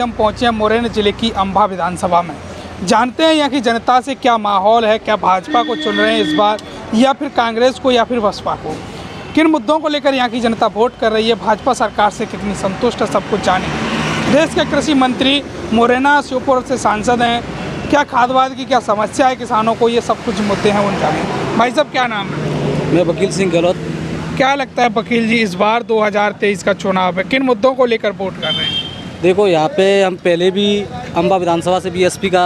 आज हम पहुंचे हैं मुरैना जिले की अंबा विधानसभा में। जानते हैं यहाँ की जनता से क्या माहौल है, क्या भाजपा को चुन रहे हैं इस बार या फिर कांग्रेस को या फिर बसपा को, किन मुद्दों को लेकर यहाँ की जनता वोट कर रही है, भाजपा सरकार से कितनी संतुष्ट है, सब कुछ जानेंगे। देश के कृषि मंत्री मुरैना श्योपुर से सांसद हैं, क्या खादवाद की क्या समस्या है किसानों को, ये सब कुछ मुद्दे हैं उन जानेंगे। भाई साहब क्या नाम है? मैं वकील सिंह गहलोत। क्या लगता है वकील जी, इस बार 2023 का चुनाव है, किन मुद्दों को लेकर वोट कर रहे हैं? देखो, यहाँ पे हम पहले भी अंबा विधानसभा से बीएसपी का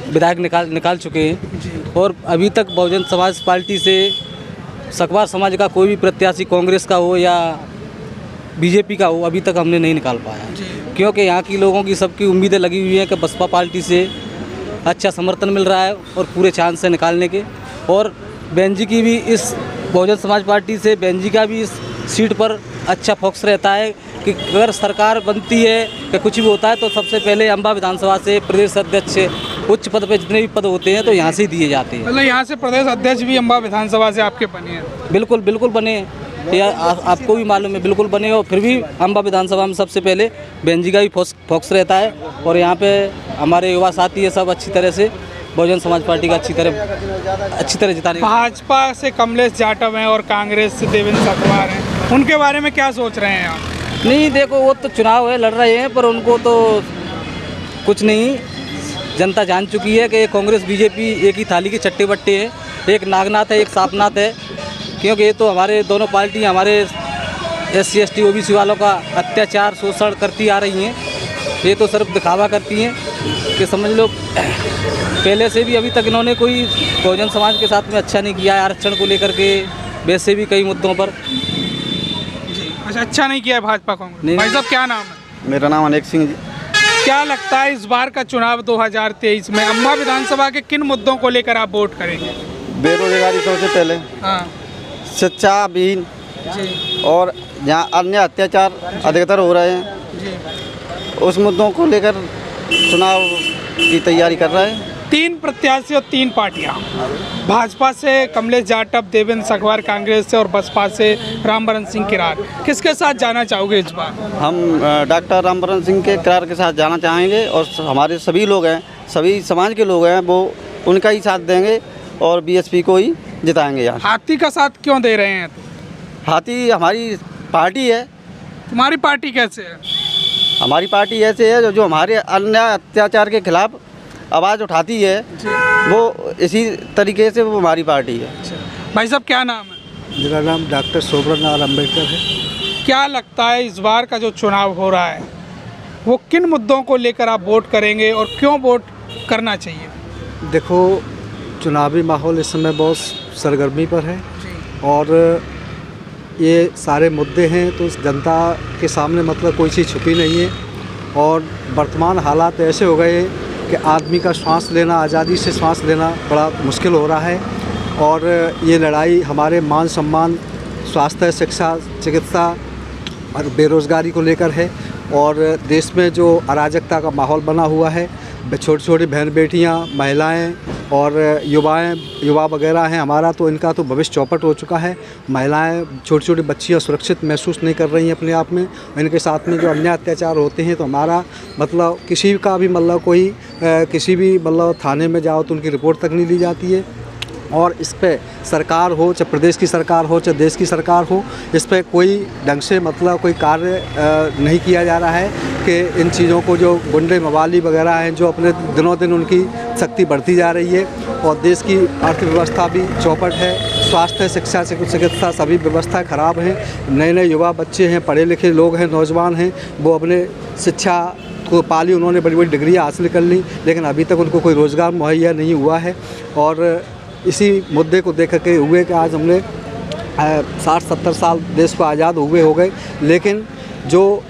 विधायक निकाल चुके हैं और अभी तक बहुजन समाज पार्टी से सकवार समाज का कोई भी प्रत्याशी कांग्रेस का हो या बीजेपी का हो अभी तक हमने नहीं निकाल पाया, क्योंकि यहाँ की लोगों की सबकी उम्मीदें लगी हुई हैं कि बसपा पार्टी से अच्छा समर्थन मिल रहा है और पूरे चांस से निकालने के। और बहन जी की भी इस बहुजन समाज पार्टी से बहन जी का भी इस सीट पर अच्छा फोकस रहता है कि अगर सरकार बनती है कि कुछ भी होता है तो सबसे पहले अंबा विधानसभा से प्रदेश अध्यक्ष उच्च पद पे जितने भी पद होते हैं तो यहाँ से ही दिए जाते हैं। मतलब यहाँ से प्रदेश अध्यक्ष भी अंबा विधानसभा से आपके बने हैं? बिल्कुल बिल्कुल बने, या आपको भी मालूम है, बिल्कुल बने। और फिर भी अंबा विधानसभा में सबसे पहले बहन जी का भी फोकस रहता है और यहाँ पे हमारे युवा साथी है सब अच्छी तरह से बहुजन समाज पार्टी का अच्छी तरह जिताने। भाजपा से कमलेश जाटव हैं और कांग्रेस से देवेंद्र सकवार हैं, उनके बारे में क्या सोच रहे हैं आप? नहीं, देखो वो तो चुनाव है, लड़ रहे हैं, पर उनको तो कुछ नहीं, जनता जान चुकी है कि कांग्रेस बीजेपी एक ही थाली के चट्टे बट्टे हैं, एक नागनाथ है एक सापनाथ है, क्योंकि ये तो हमारे दोनों पार्टी हमारे SC ST OBC वालों का अत्याचार शोषण करती आ रही हैं। ये तो सिर्फ दिखावा करती हैं कि समझ लो पहले से भी अभी तक इन्होंने कोई बहुजन समाज के साथ में अच्छा नहीं किया है, आरक्षण को लेकर के वैसे भी कई मुद्दों पर अच्छा नहीं किया है भाजपा कांग्रेस। भाई साहब क्या नाम है? मेरा नाम अनेक सिंह जी। क्या लगता है इस बार का चुनाव 2023 में अंबा विधानसभा के किन मुद्दों को लेकर आप वोट करेंगे? बेरोजगारी सबसे पहले, हाँ, शिक्षा विहीन जी, और यहाँ अन्य अत्याचार अधिकतर हो रहे हैं जी, उस मुद्दों को लेकर चुनाव की तैयारी कर रहे हैं। 3 प्रत्याशी और 3 पार्टियां, भाजपा से कमलेश जाटव, देवेंद्र सकवार कांग्रेस से और बसपा से रामबरन सिंह किरार, किसके साथ जाना चाहोगे इस बार? हम डॉक्टर रामबरन सिंह के किरार के साथ जाना चाहेंगे और हमारे सभी लोग हैं, सभी समाज के लोग हैं, वो उनका ही साथ देंगे और BSP को ही जिताएंगे। यहाँ हाथी का साथ क्यों दे रहे हैं? हाथी हमारी पार्टी है। तुम्हारी पार्टी कैसे है? हमारी पार्टी ऐसे है जो हमारे अन्य अत्याचार के खिलाफ आवाज़ उठाती है, वो इसी तरीके से वो हमारी पार्टी है। भाई साहब क्या नाम है? मेरा नाम डॉक्टर शोभरानाथ अम्बेडकर है। क्या लगता है इस बार का जो चुनाव हो रहा है वो किन मुद्दों को लेकर आप वोट करेंगे और क्यों वोट करना चाहिए? देखो, चुनावी माहौल इस समय बहुत सरगर्मी पर है और ये सारे मुद्दे हैं तो जनता के सामने मतलब कोई चीज़ छुपी नहीं है और वर्तमान हालात ऐसे हो गए कि आदमी का श्वास लेना, आज़ादी से श्वास लेना बड़ा मुश्किल हो रहा है और ये लड़ाई हमारे मान सम्मान, स्वास्थ्य, शिक्षा, चिकित्सा और बेरोज़गारी को लेकर है। और देश में जो अराजकता का माहौल बना हुआ है, छोटी छोटी बहन बेटियां, महिलाएं और युवा वगैरह हैं हमारा, तो इनका तो भविष्य चौपट हो चुका है। महिलाएं, छोटी छोटी बच्चियां सुरक्षित महसूस नहीं कर रही हैं अपने आप में। इनके साथ में जो अन्य अत्याचार होते हैं तो हमारा मतलब किसी का भी मतलब कोई किसी भी मतलब थाने में जाओ तो उनकी रिपोर्ट तक नहीं ली जाती है। और इस पे सरकार हो, चाहे प्रदेश की सरकार हो चाहे देश की सरकार हो, इस पे कोई ढंग से मतलब कोई कार्य नहीं किया जा रहा है कि इन चीज़ों को, जो गुंडे मवाली वगैरह हैं जो अपने दिनों दिन उनकी शक्ति बढ़ती जा रही है और देश की अर्थव्यवस्था भी चौपट है, स्वास्थ्य, शिक्षा, चिकित्सा सभी व्यवस्था ख़राब हैं। नए नए युवा बच्चे हैं, पढ़े लिखे लोग हैं, नौजवान हैं, वो अपने शिक्षा को पाली, उन्होंने बड़ी बड़ी डिग्रियाँ हासिल कर ली, लेकिन अभी तक उनको कोई रोज़गार मुहैया नहीं हुआ है। और इसी मुद्दे को देख के हुए कि आज हमने 60-70 साल देश को आज़ाद हुए हो गए, लेकिन जो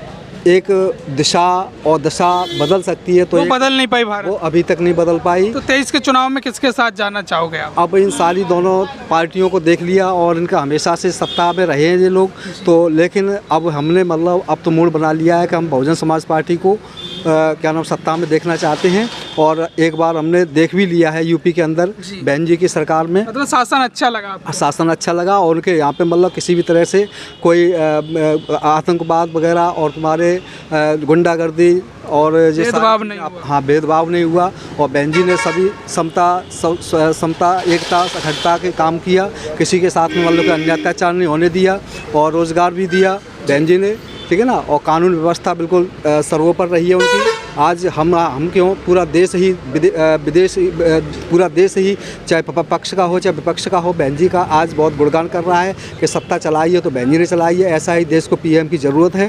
एक दिशा और दशा बदल सकती है तो वो बदल नहीं पाई भारत, वो अभी तक नहीं बदल पाई। तो 23 के चुनाव में किसके साथ जाना चाहोगे आप? अब इन सारी दोनों पार्टियों को देख लिया और इनका हमेशा से सत्ता में रहे हैं ये लोग, तो लेकिन अब हमने मतलब अब तो मूड बना लिया है कि हम बहुजन समाज पार्टी को क्या नाम सत्ता में देखना चाहते हैं। और एक बार हमने देख भी लिया है यूपी के अंदर बहन जी की सरकार में, मतलब शासन अच्छा लगा आपको? शासन अच्छा लगा और उनके यहाँ पे मतलब किसी भी तरह से कोई आतंकवाद वगैरह और तुम्हारे गुंडागर्दी और ये भेदभाव सारी नहीं चीज़ें हुआ। हाँ, भेदभाव नहीं हुआ। और बहन जी ने सभी समता, एकता, अखंडता के काम किया। किसी के साथ में मतलब कि अन्य अत्याचार नहीं होने दिया और रोज़गार भी दिया बहन जी ने, ठीक है ना। और कानून व्यवस्था बिल्कुल सर्वोपरि रही है उनकी। आज हम क्यों, पूरा देश ही पूरा देश ही, चाहे पक्ष का हो चाहे विपक्ष का हो, बहन जी का आज बहुत गुणगान कर रहा है कि सत्ता चलाई है तो बहन जी ने चलाई है। ऐसा ही देश को पीएम की ज़रूरत है।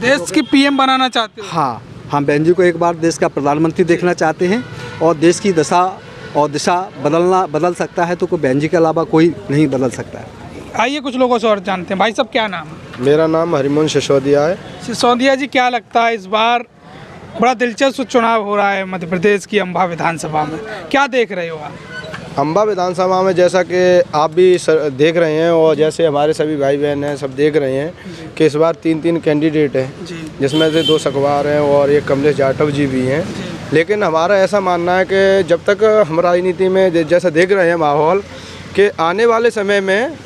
देश की पीएम बनाना चाहते हो? हाँ, हम बहन जी को एक बार देश का प्रधानमंत्री देखना चाहते हैं। और देश की दशा और दिशा बदल सकता है तो कोई बहन जी के अलावा कोई नहीं बदल सकता है। आइए कुछ लोगों से और जानते हैं। भाई साहब क्या नाम है? मेरा नाम हरिमोहन सिसोदिया है। सिसोदिया जी, क्या लगता है इस बार बड़ा दिलचस्प चुनाव हो रहा है मध्य प्रदेश की अम्बा विधानसभा में, क्या देख रहे हो आप? अम्बा विधानसभा में जैसा कि आप भी देख रहे हैं और जैसे हमारे सभी भाई बहन हैं सब देख रहे हैं कि इस बार 3 कैंडिडेट हैं, जिसमें से 2 सकवार हैं और एक कमलेश जाटव जी भी हैं। लेकिन हमारा ऐसा मानना है कि जब तक हम राजनीति में जैसा देख रहे हैं माहौल, कि आने वाले समय में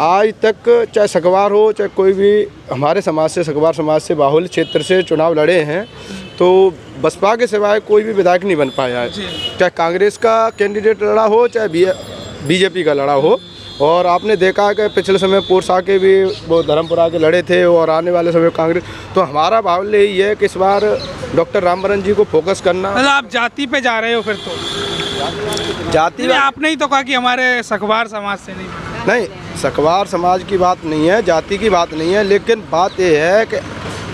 आज तक चाहे सकवार हो चाहे कोई भी हमारे समाज से, सकवार समाज से, बाहुल्य क्षेत्र से चुनाव लड़े हैं तो बसपा के सिवाय कोई भी विधायक नहीं बन पाया है। चाहे कांग्रेस का कैंडिडेट लड़ा हो चाहे बीजेपी का लड़ा हो। और आपने देखा है कि पिछले समय पोरसा के भी वो धर्मपुरा के लड़े थे और आने वाले समय कांग्रेस। तो हमारा बाहुल्य यही है कि इस बार डॉक्टर रामबरन जी को फोकस करना। मतलब आप जाति पे जा रहे हो फिर तो? जाति में आपने ही तो कहा कि हमारे सकवार समाज से नहीं, सकवार समाज की बात नहीं है, जाति की बात नहीं है। लेकिन बात यह है कि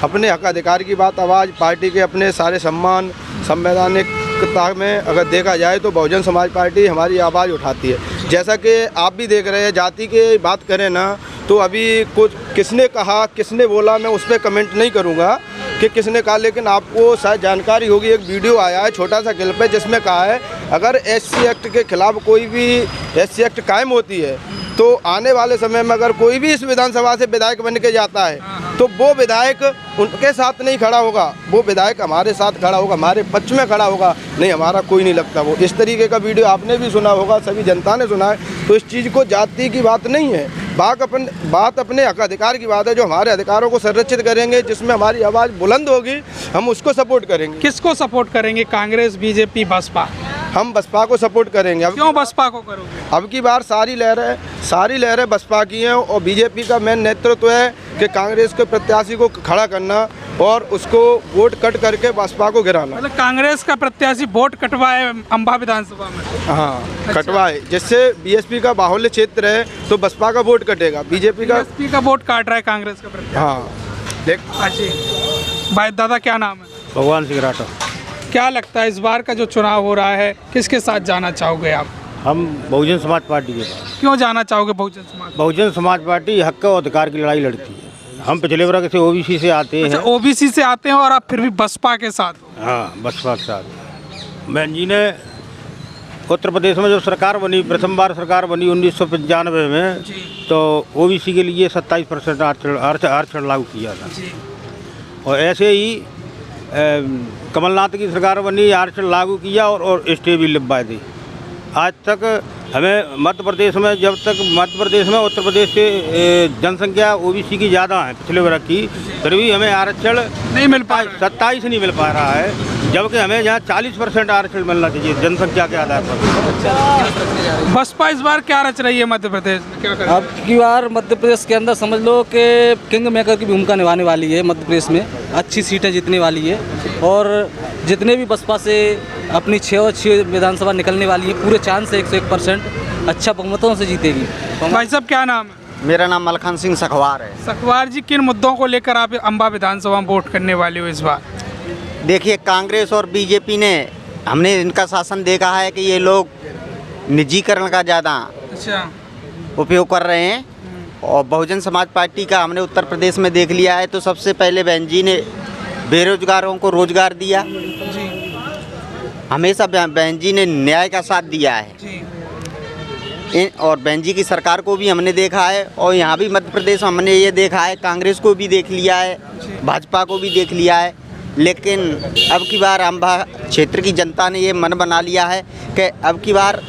अपने हक अधिकार की बात, आवाज़ पार्टी के अपने सारे सम्मान संवैधानिकता में अगर देखा जाए तो बहुजन समाज पार्टी हमारी आवाज़ उठाती है। जैसा कि आप भी देख रहे हैं, जाति की बात करें ना तो अभी कुछ किसने कहा किसने बोला मैं उस पर कमेंट नहीं करूँगा कि किसने कहा। लेकिन आपको शायद जानकारी होगी, एक वीडियो आया है छोटा सा क्लिप है जिसमें कहा है अगर एससी एक्ट के खिलाफ कोई भी एससी एक्ट कायम होती है तो आने वाले समय में अगर कोई भी इस विधानसभा से विधायक बन के जाता है तो वो विधायक उनके साथ नहीं खड़ा होगा, वो विधायक हमारे साथ खड़ा होगा, हमारे पक्ष में खड़ा होगा। नहीं, हमारा कोई नहीं लगता वो। इस तरीके का वीडियो आपने भी सुना होगा, सभी जनता ने सुना है। तो इस चीज़ को जाति की बात नहीं है, बात अपने हक अधिकार की बात है। जो हमारे अधिकारों को संरक्षित करेंगे, जिसमें हमारी आवाज़ बुलंद होगी, हम उसको सपोर्ट करेंगे। किसको सपोर्ट करेंगे? कांग्रेस, बीजेपी, बसपा? हम बसपा को सपोर्ट करेंगे। अब क्यों बसपा को करोगे? अब की बार सारी लहरें बसपा की हैं और बीजेपी का मेन नेतृत्व है कि कांग्रेस के प्रत्याशी को खड़ा करना और उसको वोट कट करके बसपा को गिराना। मतलब कांग्रेस का प्रत्याशी वोट कटवाए अम्बा विधानसभा में? हाँ, अच्छा। कटवाए, जिससे बीएसपी का बाहुल्य क्षेत्र है तो बसपा का वोट कटेगा, बीजेपी का वोट काट रहा है कांग्रेस का प्रत्याशी। हाँ। अच्छा भाई, दादा क्या नाम है? भगवान सिंह राठौर। क्या लगता है इस बार का जो चुनाव हो रहा है किसके साथ जाना चाहोगे आप? हम बहुजन समाज पार्टी के पास। क्यों जाना चाहोगे बहुजन समाज? बहुजन समाज पार्टी हक और अधिकार की लड़ाई लड़ती है। हम पिछले वर्ग से ओबीसी से आते हैं। ओबीसी से आते हैं और आप फिर भी बसपा के साथ हो? हाँ, बसपा के साथ। बहन जी ने उत्तर प्रदेश में जो सरकार बनी, प्रथम बार सरकार बनी 1995 में, तो ओबीसी के लिए 27% आरक्षण लागू किया था। और ऐसे ही कमलनाथ की सरकार बनी, आरक्षण लागू किया और स्टे भी लिखवाए थे। आज तक हमें मध्य प्रदेश में, जब तक मध्य प्रदेश में उत्तर प्रदेश से जनसंख्या ओबीसी की ज़्यादा है पिछले वर्ग की, फिर भी हमें आरक्षण नहीं मिल पा रहा है। 27 नहीं मिल पा रहा है, जबकि हमें यहाँ 40% आरक्षण मिलना चाहिए जनसंख्या के आधार पर। बसपा इस बार क्या रच रही है मध्य प्रदेश में, क्या करेगी? अब की बार मध्य प्रदेश के अंदर समझ लो कि किंग मेकर की भूमिका निभाने वाली है। मध्य प्रदेश में अच्छी सीटें जीतने वाली है और जितने भी बसपा से अपनी 6 विधानसभा निकलने वाली है, पूरे चांस है 101% अच्छा बहुमतों से जीतेगी। भाई साहब क्या नाम है? मेरा नाम मलखान सिंह सखवार है। सखवार जी, किन मुद्दों को लेकर आप अम्बा विधानसभा में वोट करने वाले हो इस बार? देखिए, कांग्रेस और बीजेपी ने, हमने इनका शासन देखा है कि ये लोग निजीकरण का ज़्यादा उपयोग कर रहे हैं और बहुजन समाज पार्टी का हमने उत्तर प्रदेश में देख लिया है। तो सबसे पहले बहन जी ने बेरोजगारों को रोजगार दिया, हमेशा बहन जी ने न्याय का साथ दिया है। और बहन जी की सरकार को भी हमने देखा है और यहाँ भी मध्य प्रदेश में हमने ये देखा है, कांग्रेस को भी देख लिया है, भाजपा को भी देख लिया है। लेकिन अब की बार अम्बा क्षेत्र की जनता ने ये मन बना लिया है कि अब की बार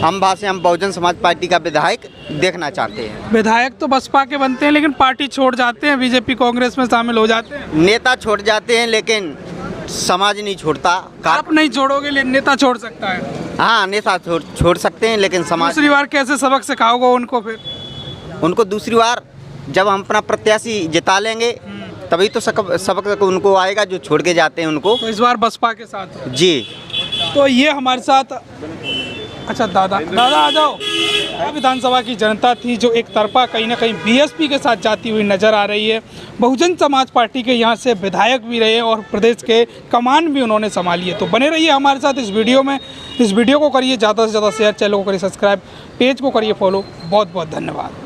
अम्बा से हम बहुजन समाज पार्टी का विधायक देखना चाहते हैं। विधायक तो बसपा के बनते हैं लेकिन पार्टी छोड़ जाते हैं, बीजेपी कांग्रेस में शामिल हो जाते हैं। नेता छोड़ जाते हैं लेकिन समाज नहीं छोड़ता। आप नहीं छोड़ोगे, नेता छोड़ सकता है। हाँ, नेता छोड़ सकते हैं, लेकिन समाज दूसरी बार कैसे सबक सिखाओगे उनको फिर? उनको दूसरी बार जब हम अपना प्रत्याशी जिता लेंगे तभी तो सबक उनको आएगा जो छोड़ के जाते हैं उनको। तो इस बार बसपा के साथ हो। जी। तो ये हमारे साथ, अच्छा दादा आ जाओ। विधानसभा की जनता थी जो एक तरफा कहीं ना कहीं बीएसपी के साथ जाती हुई नज़र आ रही है। बहुजन समाज पार्टी के यहाँ से विधायक भी रहे और प्रदेश के कमान भी उन्होंने संभाली है। तो बने रहिए हमारे साथ इस वीडियो में। इस वीडियो को करिए ज़्यादा से ज़्यादा शेयर, चैनल को करिए सब्सक्राइब, पेज को करिए फॉलो। बहुत बहुत धन्यवाद।